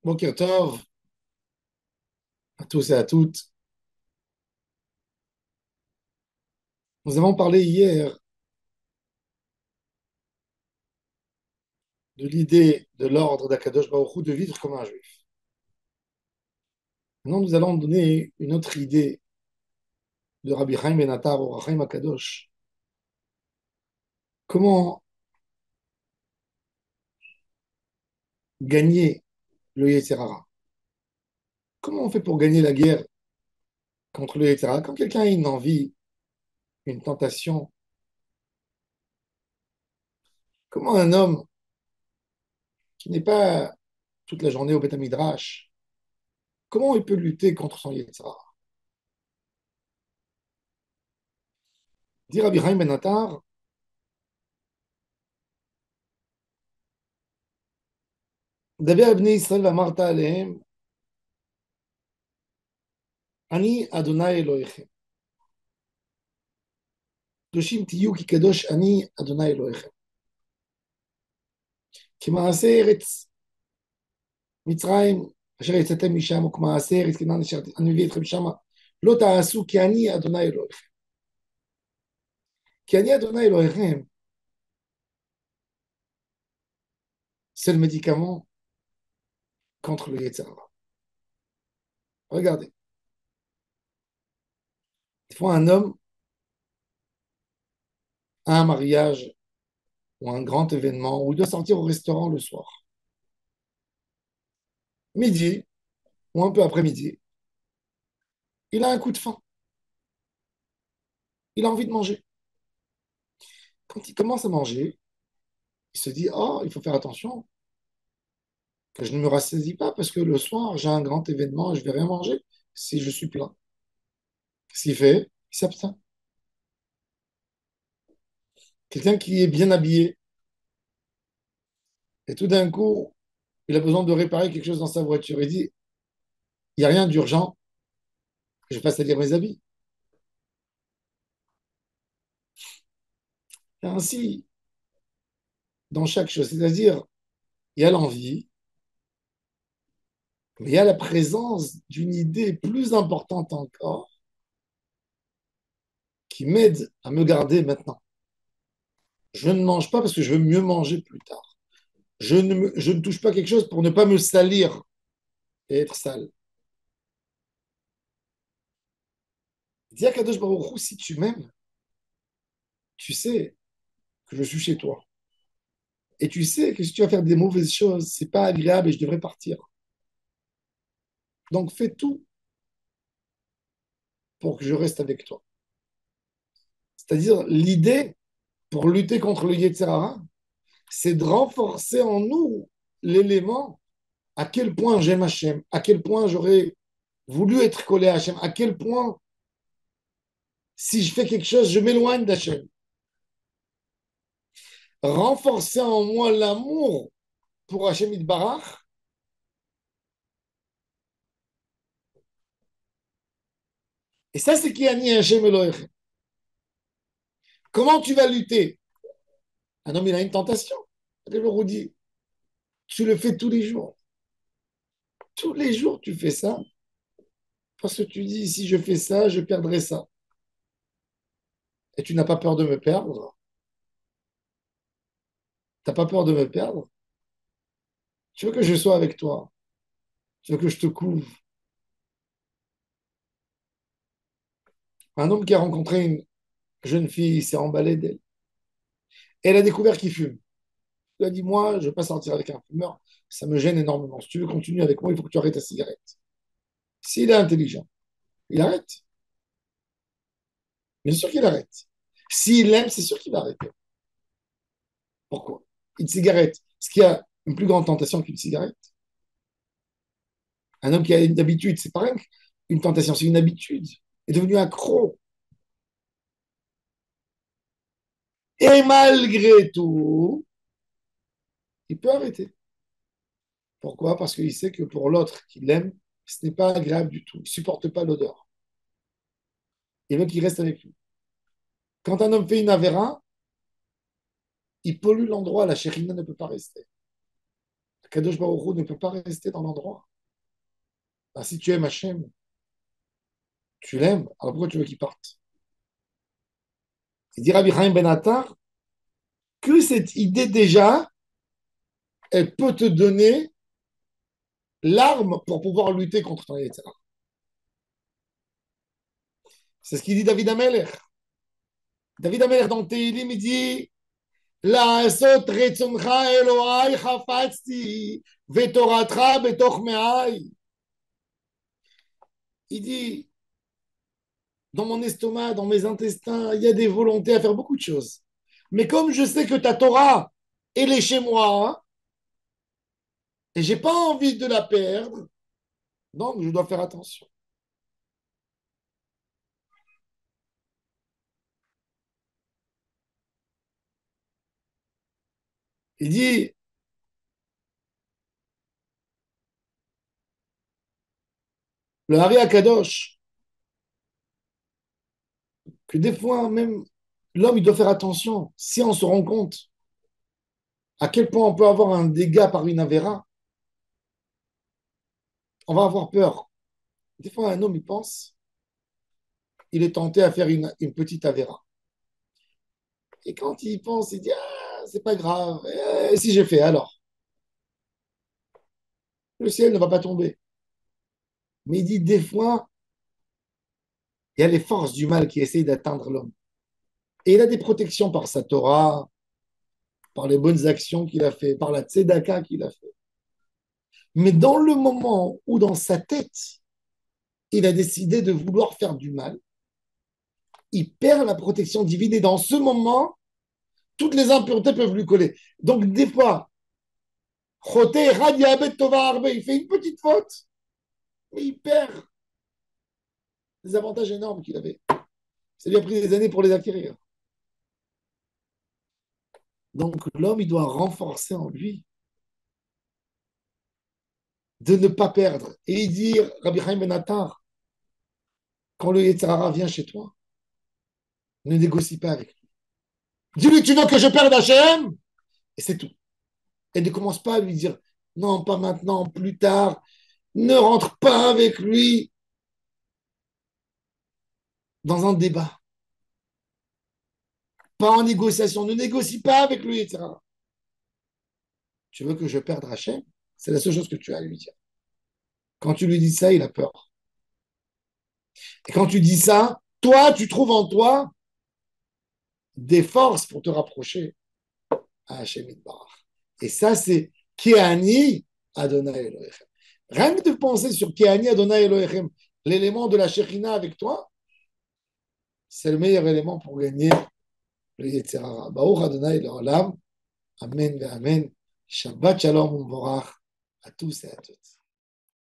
Boker Tov, à tous et à toutes. Nous avons parlé hier de l'idée de l'ordre d'Akadosh Baruch Hu de vivre comme un juif. Maintenant, nous allons donner une autre idée de Rabbi Chaim Ben Attar ou Chaim Akadosh. Comment gagner le Yetzer Hara? Comment on fait pour gagner la guerre contre le Yetzer Hara? Quand quelqu'un a une envie, une tentation, comment un homme qui n'est pas toute la journée au Beth Midrash, comment il peut lutter contre son Yetzer Hara? Dit Rabbi Chaim Ben Attar, דבר בני ישראל ואמרת עליהם, אני אדוני אלוהיכם. קדושים תהיו כי קדוש אני אדוני אלוהיכם. כמעשה ארץ מצרים אשר יצאתם משם, וכמעשה ארץ כנען אשר אני מביא אתכם שמה, לא תעשו כי אני אדוני אלוהיכם. כי אני אדוני אלוהיכם, c'est le médicament contre le Yetzer Hara. Regardez, des fois un homme a un mariage ou un grand événement où il doit sortir au restaurant le soir. Midi ou un peu après-midi, il a un coup de faim, il a envie de manger. Quand il commence à manger, il se dit, oh, il faut faire attention, que je ne me rassaisis pas parce que le soir, j'ai un grand événement et je vais rien manger si je suis plein. Qu'est-ce qu'il fait? Il s'abstient. Quelqu'un qui est bien habillé et tout d'un coup, il a besoin de réparer quelque chose dans sa voiture. Il dit, il n'y a rien d'urgent, je passe à lire mes habits. Et ainsi, dans chaque chose, c'est-à-dire, il y a l'envie, mais il y a la présence d'une idée plus importante encore qui m'aide à me garder maintenant. Je ne mange pas parce que je veux mieux manger plus tard. Je ne touche pas quelque chose pour ne pas me salir et être sale. Dis à Kadosh Baruch Hu, si tu m'aimes, tu sais que je suis chez toi. Et tu sais que si tu vas faire des mauvaises choses, c'est pas agréable et je devrais partir. Donc fais tout pour que je reste avec toi. C'est-à-dire, l'idée pour lutter contre le Yetzer Hara, c'est de renforcer en nous l'élément à quel point j'aime Hachem, à quel point j'aurais voulu être collé à Hachem, à quel point si je fais quelque chose, je m'éloigne d'Hachem. Renforcer en moi l'amour pour Hachem Itbarach. Et ça, c'est qui a mis Hachem Elohim. Comment tu vas lutter? Un homme, il a une tentation. Le dit, tu le fais tous les jours. Tous les jours, tu fais ça parce que tu dis, si je fais ça, je perdrai ça. Et tu n'as pas peur de me perdre. Tu n'as pas peur de me perdre. Tu veux que je sois avec toi. Tu veux que je te couvre. Un homme qui a rencontré une jeune fille, il s'est emballé d'elle. Et elle a découvert qu'il fume. Il a dit, moi, je ne veux pas sortir avec un fumeur. Ça me gêne énormément. Si tu veux continuer avec moi, il faut que tu arrêtes ta cigarette. S'il est intelligent, il arrête. Bien sûr qu'il arrête. S'il aime, c'est sûr qu'il va arrêter. Pourquoi? Une cigarette. Est-ce qu'il y a une plus grande tentation qu'une cigarette? Un homme qui a une habitude, c'est pas rien qu'une tentation, c'est une habitude. Il est devenu accro. Et malgré tout, il peut arrêter. Pourquoi? Parce qu'il sait que pour l'autre qui l'aime, ce n'est pas agréable du tout. Il ne supporte pas l'odeur. Il veut qu'il reste avec lui. Quand un homme fait une avéra, il pollue l'endroit, la chérina ne peut pas rester. Kadosh Baruch Hu ne peut pas rester dans l'endroit. Ben, si tu aimes Hachem, tu l'aimes, alors pourquoi tu veux qu'il parte? Il dit Rabbi Chaim Ben Attar que cette idée déjà, elle peut te donner l'arme pour pouvoir lutter contre ton Yetzirah. C'est ce qu'il dit David Ameler. David Ameler dans Tehilim, il dit לעשות רצונך אלוהי חפצתי ותורתך בתוך מעי. Il dit, dans mon estomac, dans mes intestins, il y a des volontés à faire beaucoup de choses. Mais comme je sais que ta Torah, elle est chez moi, hein, et j'ai pas envie de la perdre, donc je dois faire attention. Il dit, le Hari Akadosh, que des fois, même l'homme, il doit faire attention. Si on se rend compte à quel point on peut avoir un dégât par une avéra, on va avoir peur. Des fois, un homme, il pense, il est tenté à faire une petite avéra. Et quand il pense, il dit, ah, c'est pas grave. Et si j'ai fait, alors, le ciel ne va pas tomber. Mais il dit, des fois, il y a les forces du mal qui essayent d'atteindre l'homme. Et il a des protections par sa Torah, par les bonnes actions qu'il a fait, par la tzedaka qu'il a fait. Mais dans le moment où, dans sa tête, il a décidé de vouloir faire du mal, il perd la protection divine. Et dans ce moment, toutes les impuretés peuvent lui coller. Donc, des fois, il fait une petite faute, mais il perd des avantages énormes qu'il avait. Ça lui a pris des années pour les acquérir. Donc, l'homme, il doit renforcer en lui de ne pas perdre. Et dire, Rabbi Chaim Ben Attar, quand le Yetzirah vient chez toi, ne négocie pas avec lui. Dis-lui, tu veux que je perde Hachem? Et c'est tout. Et ne commence pas à lui dire, non, pas maintenant, plus tard. Ne rentre pas avec lui dans un débat. Pas en négociation. Ne négocie pas avec lui, etc. Tu veux que je perde Hachem? C'est la seule chose que tu as à lui dire. Quand tu lui dis ça, il a peur. Et quand tu dis ça, toi, tu trouves en toi des forces pour te rapprocher à Hachem Itbarach. Et ça, c'est Keani Adonai Elohechem. Rien que de penser sur Keani Adonai Elohechem, l'élément de la Shekhinah avec toi, c'est le meilleur élément pour gagner le Yetzirah. Baruch Adonai Le'olam. Amen ve Amen. Shabbat Shalom Umvorach à tous et à toutes.